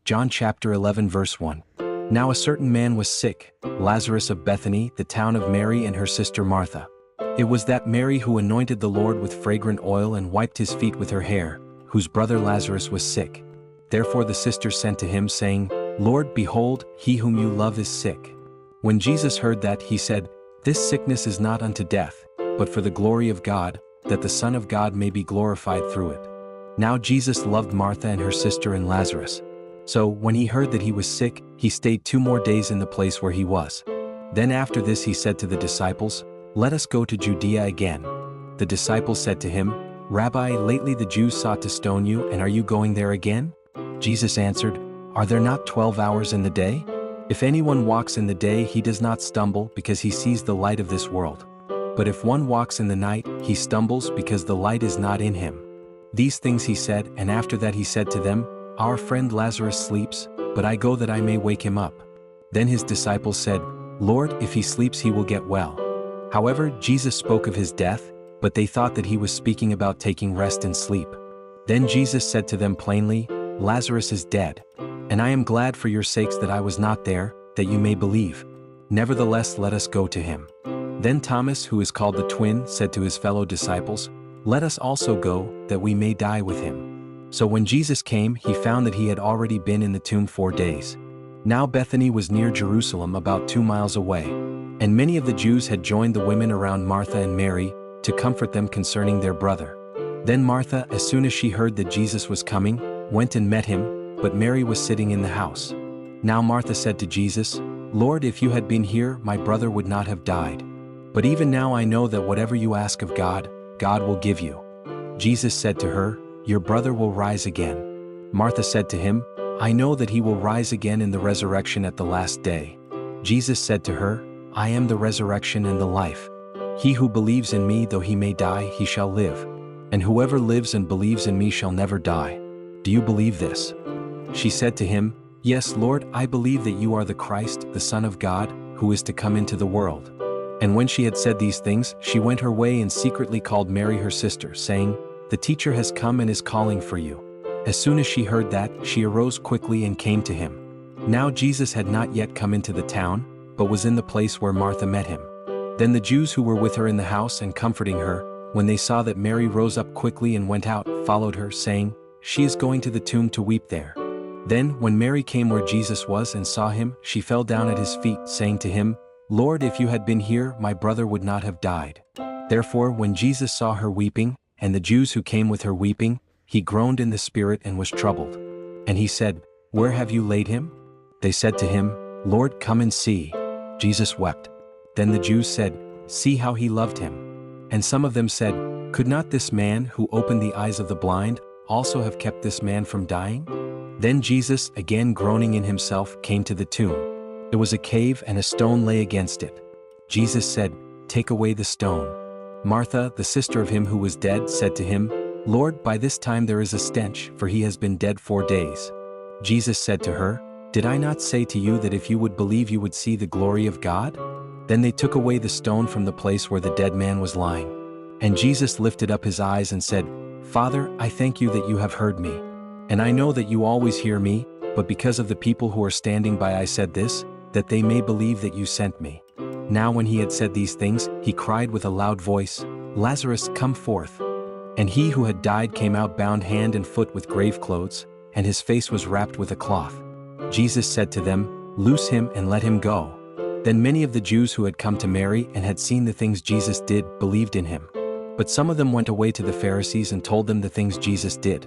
John chapter 11 verse 1. Now a certain man was sick, Lazarus of Bethany, the town of Mary and her sister Martha. It was that Mary who anointed the Lord with fragrant oil and wiped his feet with her hair, whose brother Lazarus was sick. Therefore the sisters sent to him, saying, Lord, behold, he whom you love is sick. When Jesus heard that, he said, This sickness is not unto death, but for the glory of God, that the Son of God may be glorified through it. Now Jesus loved Martha and her sister and Lazarus. So, when he heard that he was sick, he stayed 2 more days in the place where he was. Then after this he said to the disciples, Let us go to Judea again. The disciples said to him, Rabbi, lately the Jews sought to stone you, and are you going there again? Jesus answered, Are there not 12 hours in the day? If anyone walks in the day, he does not stumble, because he sees the light of this world. But if one walks in the night, he stumbles, because the light is not in him. These things he said, and after that he said to them, Our friend Lazarus sleeps, but I go that I may wake him up. Then his disciples said, Lord, if he sleeps he will get well. However, Jesus spoke of his death, but they thought that he was speaking about taking rest and sleep. Then Jesus said to them plainly, Lazarus is dead. And I am glad for your sakes that I was not there, that you may believe. Nevertheless, let us go to him. Then Thomas, who is called the twin, said to his fellow disciples, Let us also go, that we may die with him. So when Jesus came, he found that he had already been in the tomb 4 days. Now Bethany was near Jerusalem, about 2 miles away. And many of the Jews had joined the women around Martha and Mary, to comfort them concerning their brother. Then Martha, as soon as she heard that Jesus was coming, went and met him, but Mary was sitting in the house. Now Martha said to Jesus, Lord, if you had been here, my brother would not have died. But even now I know that whatever you ask of God, God will give you. Jesus said to her, Your brother will rise again. Martha said to him, I know that he will rise again in the resurrection at the last day. Jesus said to her, I am the resurrection and the life. He who believes in me, though he may die, he shall live. And whoever lives and believes in me shall never die. Do you believe this? She said to him, Yes, Lord, I believe that you are the Christ, the Son of God, who is to come into the world. And when she had said these things, she went her way and secretly called Mary her sister, saying, The teacher has come and is calling for you. As soon as she heard that, she arose quickly and came to him. Now Jesus had not yet come into the town, but was in the place where Martha met him. Then the Jews who were with her in the house and comforting her, when they saw that Mary rose up quickly and went out, followed her, saying, She is going to the tomb to weep there. Then, when Mary came where Jesus was and saw him, she fell down at his feet, saying to him, Lord, if you had been here, my brother would not have died. Therefore, when Jesus saw her weeping, and the Jews who came with her weeping, he groaned in the spirit and was troubled. And he said, Where have you laid him? They said to him, Lord, come and see. Jesus wept. Then the Jews said, See how he loved him. And some of them said, Could not this man, who opened the eyes of the blind, also have kept this man from dying? Then Jesus, again groaning in himself, came to the tomb. It was a cave, and a stone lay against it. Jesus said, Take away the stone. Martha, the sister of him who was dead, said to him, Lord, by this time there is a stench, for he has been dead 4 days. Jesus said to her, Did I not say to you that if you would believe you would see the glory of God? Then they took away the stone from the place where the dead man was lying. And Jesus lifted up his eyes and said, Father, I thank you that you have heard me. And I know that you always hear me, but because of the people who are standing by I said this, that they may believe that you sent me. Now when he had said these things, he cried with a loud voice, Lazarus, come forth. And he who had died came out bound hand and foot with grave clothes, and his face was wrapped with a cloth. Jesus said to them, Loose him and let him go. Then many of the Jews who had come to Mary and had seen the things Jesus did believed in him. But some of them went away to the Pharisees and told them the things Jesus did.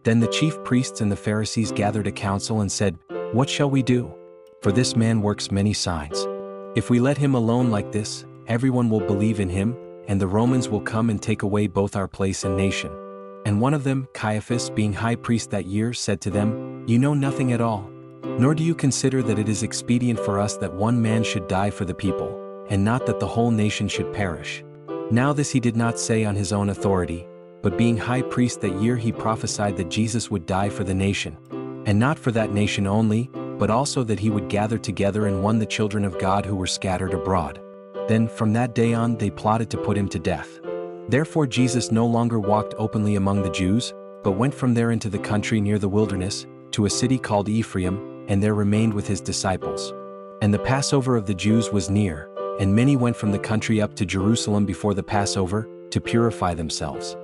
Then the chief priests and the Pharisees gathered a council and said, What shall we do? For this man works many signs. If we let him alone like this, everyone will believe in him, and the Romans will come and take away both our place and nation. And one of them, Caiaphas, being high priest that year, said to them, You know nothing at all, nor do you consider that it is expedient for us that one man should die for the people, and not that the whole nation should perish. Now this he did not say on his own authority, but being high priest that year he prophesied that Jesus would die for the nation, and not for that nation only, but also that he would gather together in one the children of God who were scattered abroad. Then from that day on they plotted to put him to death. Therefore Jesus no longer walked openly among the Jews, but went from there into the country near the wilderness, to a city called Ephraim, and there remained with his disciples. And the Passover of the Jews was near, and many went from the country up to Jerusalem before the Passover, to purify themselves.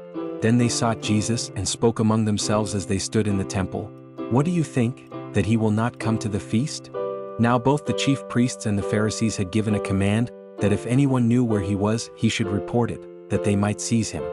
Then they sought Jesus and spoke among themselves as they stood in the temple, "What do you think, that he will not come to the feast?" Now both the chief priests and the Pharisees had given a command that if anyone knew where he was, he should report it, that they might seize him.